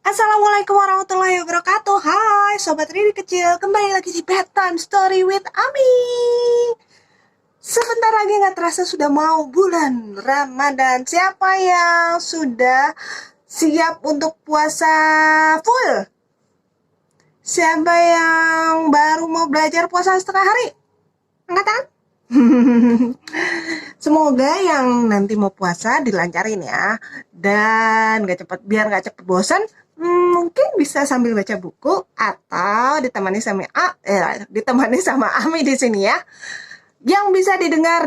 Assalamualaikum warahmatullahi wabarakatuh. Hai Sobat Riri Kecil, kembali lagi di Bedtime Story with Ami. Sebentar lagi gak terasa sudah mau bulan Ramadan. Siapa yang sudah siap untuk puasa full? Siapa yang baru mau belajar puasa setengah hari? Angkat tangan. Semoga yang nanti mau puasa dilancarin ya. Dan biar gak cepet bosan, mungkin bisa sambil baca buku atau ditemani sama Ami di sini ya. Yang bisa didengar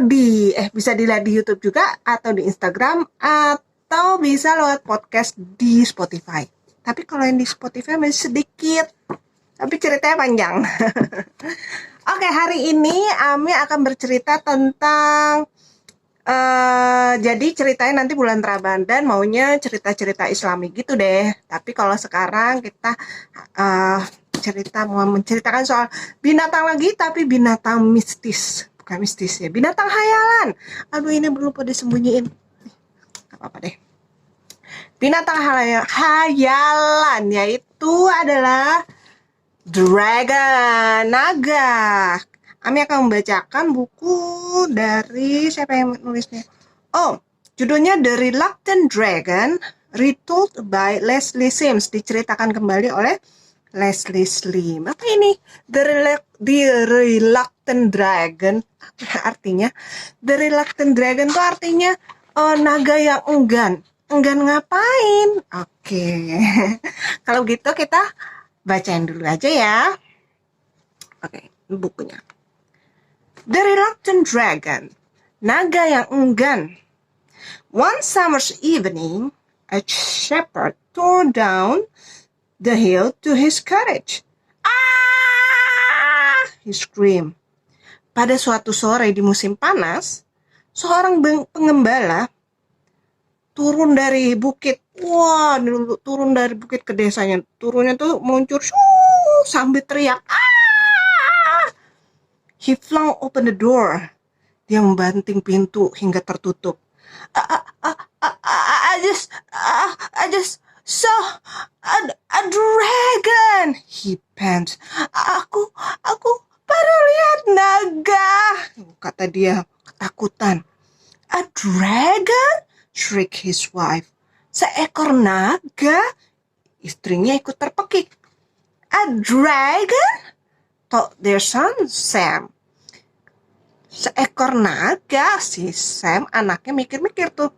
bisa dilihat di YouTube juga atau di Instagram atau bisa lewat podcast di Spotify. Tapi kalau yang di Spotify masih sedikit, tapi ceritanya panjang. Oke, hari ini Ami akan bercerita tentang jadi ceritanya nanti bulan Ramadan maunya cerita-cerita Islami gitu deh. Tapi kalau sekarang kita mau menceritakan soal binatang lagi, tapi binatang mistis. Bukan mistis ya, binatang hayalan. Aduh, ini belum pada disembunyiin. Gak apa-apa deh. Binatang hayalan yaitu adalah dragon, naga. Ami akan membacakan buku dari siapa yang nulisnya? Judulnya The Reluctant Dragon, retold by Leslie Sims, diceritakan kembali oleh Leslie Slim. Apa ini? The Reluctant Dragon. Apa artinya? The Reluctant Dragon itu artinya naga yang enggan. Enggan ngapain? Oke. Kalau gitu kita bacain dulu aja ya. Oke, bukunya. The Reluctant Dragon, naga yang enggan. One summer's evening, a shepherd tore down the hill to his cottage. Ah! He screamed. Pada suatu sore di musim panas, seorang pengembala turun dari bukit. Wah, turun dari bukit ke desanya. Turunnya tuh meluncur sambil teriak. He flung open the door. Dia membanting pintu hingga tertutup. I just saw a dragon. He pants. Aku baru lihat naga, kata dia ketakutan. A dragon? Shrieked his wife. Seekor naga? Istrinya ikut terpekik. A dragon? Thought their son Sam. Seekor naga, si Sam anaknya mikir-mikir tuh.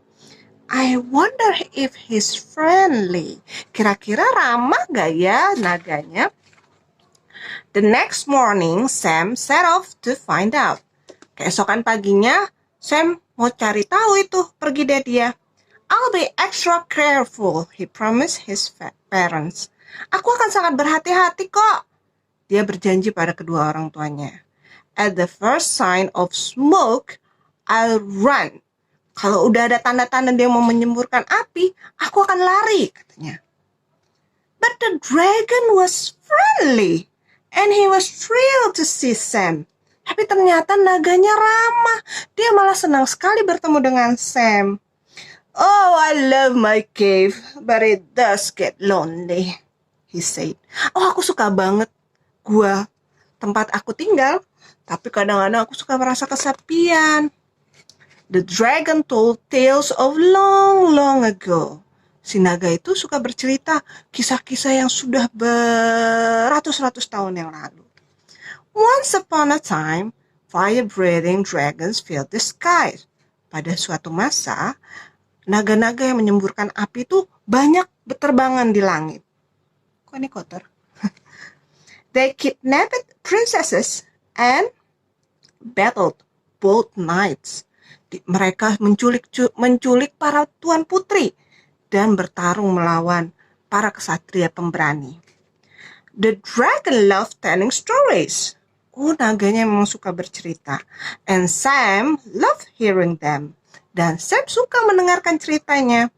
I wonder if he's friendly. Kira-kira ramah gak ya naganya? The next morning, Sam set off to find out. Keesokan paginya, Sam mau cari tahu itu, pergi deh dia. I'll be extra careful, he promised his parents. Aku akan sangat berhati-hati kok. Dia berjanji pada kedua orang tuanya. At the first sign of smoke, I'll run. Kalau udah ada tanda-tanda dia mau menyemburkan api, aku akan lari, katanya. But the dragon was friendly, and he was thrilled to see Sam. Tapi ternyata naganya ramah. Dia malah senang sekali bertemu dengan Sam. Oh, I love my cave, but it does get lonely, he said. Oh, aku suka banget gua, tempat aku tinggal, tapi kadang-kadang aku suka merasa kesepian. The dragon told tales of long ago. Si naga itu suka bercerita kisah-kisah yang sudah beratus-ratus tahun yang lalu. Once upon a time, fire-breathing dragons filled the sky. Pada suatu masa, naga-naga yang menyemburkan api itu banyak berterbangan di langit. Kok ini kotor? They kidnapped princesses and battled both knights. Mereka menculik para tuan putri dan bertarung melawan para kesatria pemberani. The dragon loved telling stories. Naganya memang suka bercerita. And Sam loved hearing them. Dan Sam suka mendengarkan ceritanya.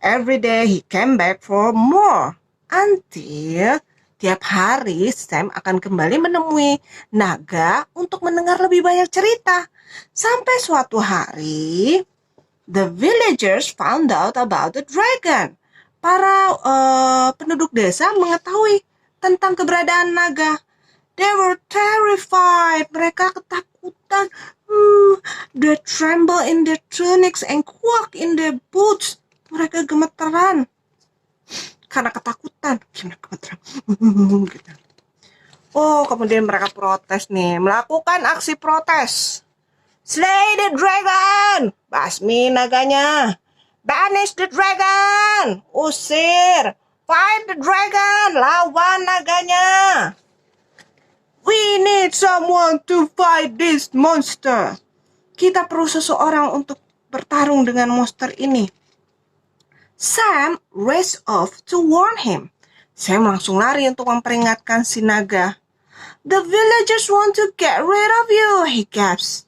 Every day he came back for more. Until tiap hari Sam akan kembali menemui naga untuk mendengar lebih banyak cerita. Sampai suatu hari, the villagers found out about the dragon. para penduduk desa mengetahui tentang keberadaan naga. They were terrified. Mereka ketakutan. They tremble in their tunics and quack in their boots. Mereka gemeteran karena ketakutan. Gimana gemeteran? Gitu. Oh, kemudian mereka protes nih, melakukan aksi protes. Slay the dragon! Basmi naganya. Banish the dragon! Usir! Fight the dragon! Lawan naganya! We need someone to fight this monster. Kita perlu seseorang untuk bertarung dengan monster ini. Sam raced off to warn him. Sam langsung lari untuk memperingatkan si naga. The villagers want to get rid of you, he gasps.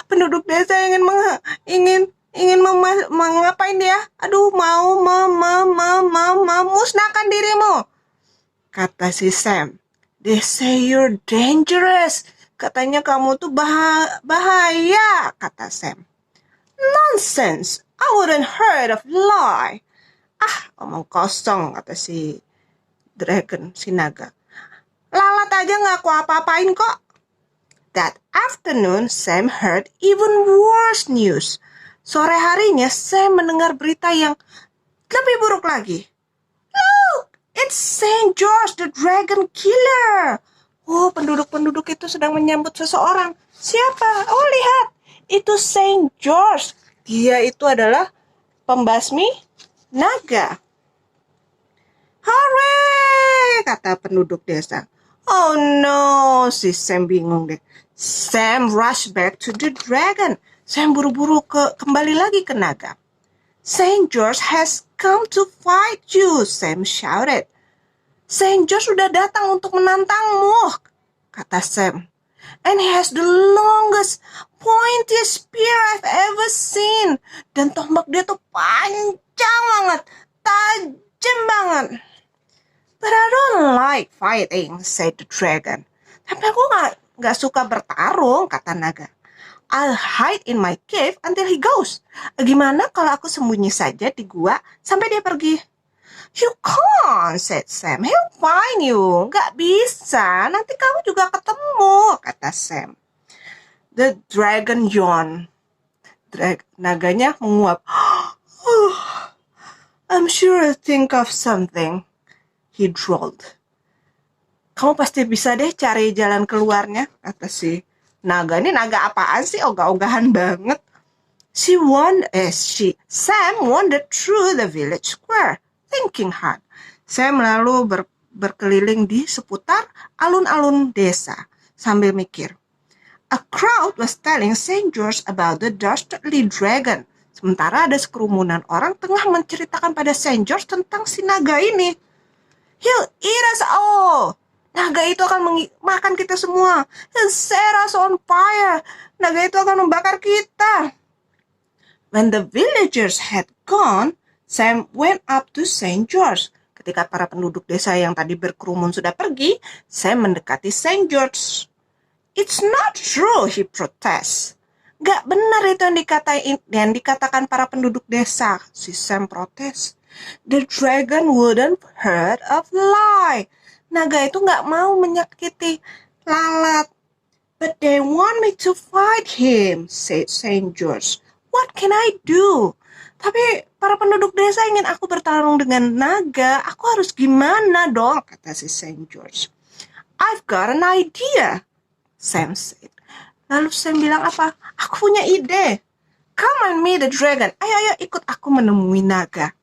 Penduduk desa ingin mengapain dia? Aduh, mau musnahkan dirimu, kata si Sam. They say you're dangerous. Katanya kamu tuh bahaya, kata Sam. Nonsense. I wouldn't heard of lie. Omong kosong, kata si dragon, si naga. Lalat aja gak aku apa-apain kok. That afternoon, Sam heard even worse news. Sore harinya, Sam mendengar berita yang lebih buruk lagi. Look, it's Saint George the Dragon Killer. Oh, penduduk-penduduk itu sedang menyambut seseorang. Siapa? Oh, lihat. Itu Saint George. Dia itu adalah pembasmi naga. Hooray! Kata penduduk desa. Oh no, si Sam bingung deh. Sam rushed back to the dragon. Sam buru-buru kembali lagi ke naga. Saint George has come to fight you, Sam shouted. Saint George sudah datang untuk menantangmu, kata Sam. And he has the longest, pointiest spear I've ever seen. Dan tombak dia tuh panjang banget, tajam banget. But I don't like fighting, said the dragon. Tapi aku gak suka bertarung, kata naga. I'll hide in my cave until he goes. Gimana kalau aku sembunyi saja di gua sampai dia pergi? You can't, said Sam. He'll find you. Gak bisa, nanti kamu juga ketemu, kata Sam. The dragon yawned. Naganya menguap. I'm sure I'll think of something, he drawled. Kamu pasti bisa deh cari jalan keluarnya, kata si naga. Ini naga apaan sih? Ogah-ogahan banget. Sam wandered through the village square, thinking hard. Sam lalu berkeliling di seputar alun-alun desa sambil mikir. A crowd was telling Saint George about the dastardly dragon. Sementara ada sekerumunan orang tengah menceritakan pada Saint George tentang si naga ini. He'll eat us all. Naga itu akan makan kita semua. He'll set us on fire. Naga itu akan membakar kita. When the villagers had gone, Sam went up to Saint George. Ketika para penduduk desa yang tadi berkerumun sudah pergi, Sam mendekati Saint George. It's not true, he protests. Gak benar itu yang dikatakan para penduduk desa. Si Sam protes. The dragon wouldn't hurt of lie. Naga itu gak mau menyakiti lalat. But they want me to fight him, said Saint George. What can I do? Tapi para penduduk desa ingin aku bertarung dengan naga. Aku harus gimana dong, kata si Saint George. I've got an idea, Sam said. Lalu Sam bilang apa? Aku punya ide. Come and meet the dragon. Ayo ikut aku menemui naga.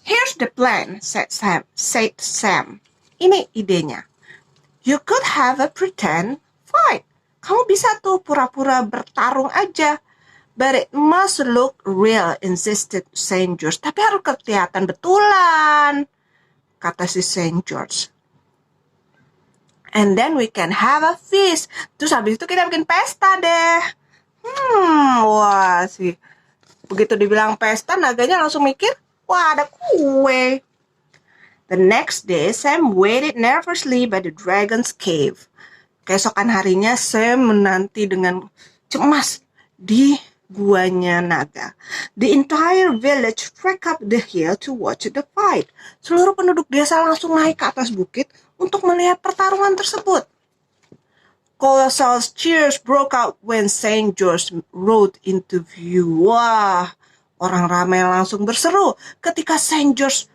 Here's the plan, said Sam. Ini idenya. You could have a pretend fight. Kamu bisa tuh pura-pura bertarung aja. But it must look real, insisted Saint George. Tapi harus kelihatan betulan, kata si Saint George. And then we can have a feast. Terus habis itu kita bikin pesta deh. Wah sih. Begitu dibilang pesta, naganya langsung mikir, wah ada kue. The next day, Sam waited nervously by the dragon's cave. Keesokan harinya, Sam menanti dengan cemas di guanya naga. The entire village trekked up the hill to watch the fight. Seluruh penduduk desa langsung naik ke atas bukit untuk melihat pertarungan tersebut. Colossal cheers broke out when Saint George rode into view. Wah, orang ramai langsung berseru ketika Saint George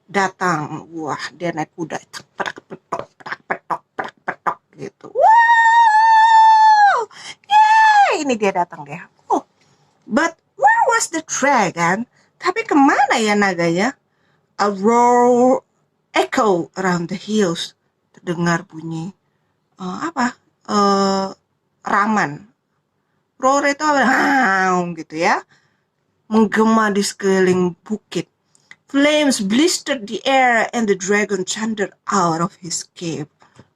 datang. Wah, dia naik kuda. Petak, petok, petak, petok, petak, petok gitu. Wow! Yeay! Ini dia datang dia. Oh, but where was the dragon? Tapi kemana ya naganya? A roar echo around the hills. Terdengar bunyi raman. Roar itu apa? Gitu ya. Menggema di sekeliling bukit. Flames blistered the air and the dragon thundered out of his cave.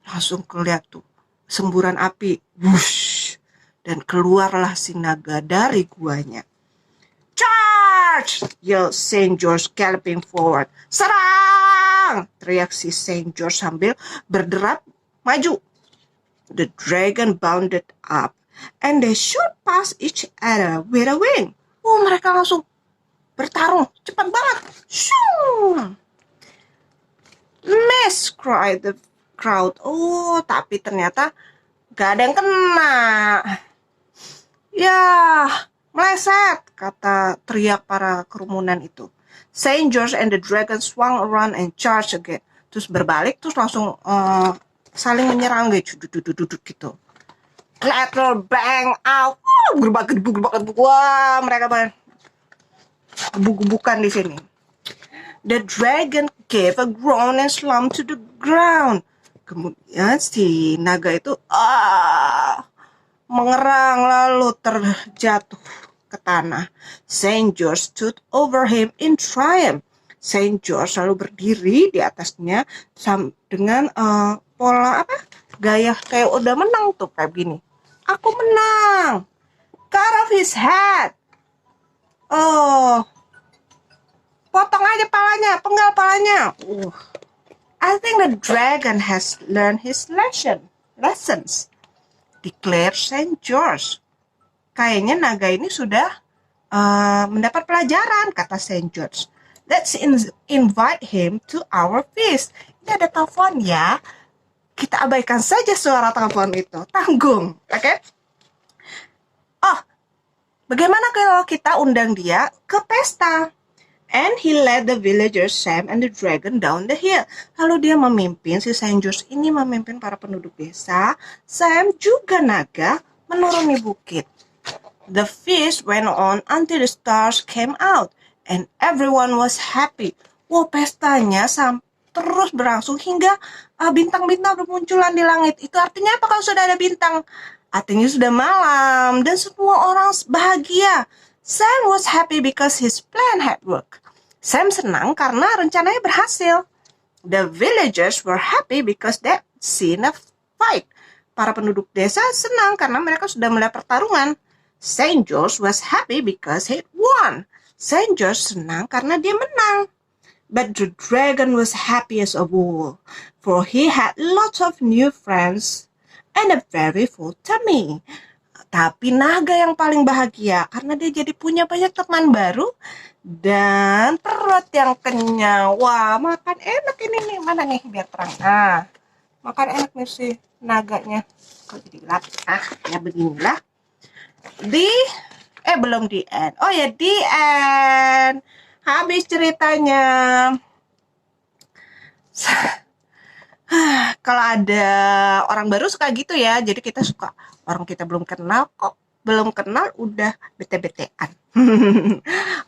Langsung kelihatan tuh semburan api. Wush! Dan keluarlah si naga dari guanya. Charge! Yelled Saint George galloping forward. Serang! Teriak si Saint George sambil berderap maju. The dragon bounded up and they shot past each other with a wing. Oh, mereka langsung bertarung cepat banget. Shoo! Miss, cried the crowd. Oh, tapi ternyata gak ada yang kena. Ya, meleset, kata teriak para kerumunan itu. Saint George and the dragon swung around and charged again. Terus berbalik, terus langsung saling menyerang gitu. Clatter bang out. Gebuk. Wah, mereka banyak gebuk-gebukan di sini. The dragon gave a groan and slumped to the ground. Kemudian si naga itu mengerang lalu terjatuh ke tanah. Saint George stood over him in triumph. Saint George lalu berdiri di atasnya dengan pola gaya kayak udah menang tuh kayak gini. Aku menang. Cut off his head. Oh, potong aja palanya, penggal palanya. I think the dragon has learned his lessons, declared Saint George. Kayaknya naga ini sudah mendapat pelajaran, kata Saint George. Let's invite him to our feast. Ini ada telepon ya. Kita abaikan saja suara telepon itu. Tanggung, oke? Oh, bagaimana kalau kita undang dia ke pesta? And he led the villagers Sam and the dragon down the hill. Lalu dia memimpin, si Saint George ini memimpin para penduduk desa, Sam juga naga, menuruni bukit. The feast went on until the stars came out and everyone was happy. Wow, pestanya terus berlangsung hingga bintang-bintang bermunculan di langit. Itu artinya apa kalau sudah ada bintang? Artinya sudah malam dan semua orang bahagia. Sam was happy because his plan had worked. Sam senang karena rencananya berhasil. The villagers were happy because they'd seen a fight. Para penduduk desa senang karena mereka sudah melihat pertarungan. Saint George was happy because he won. Saint George senang karena dia menang. But the dragon was happy as a bull, for he had lots of new friends and a very full tummy. Tapi naga yang paling bahagia karena dia jadi punya banyak teman baru dan perut yang kenyang. Wah, makan enak ini nih. Mana nih biar terang. Makan enak nih si naganya. Kok jadi gelap? Ya beginilah. Belum di end. Oh ya, di end. Habis ceritanya. Kalau ada orang baru suka gitu ya. Jadi kita suka orang kita belum kenal kok. Belum kenal udah bete-betean.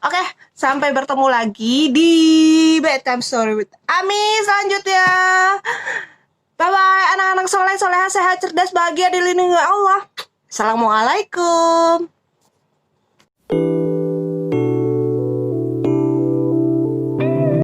Oke, sampai bertemu lagi di Bedtime Story with Ami selanjutnya. Bye-bye anak-anak soleh, soleha, sehat, cerdas, bahagia, dilindungi Allah. Assalamualaikum.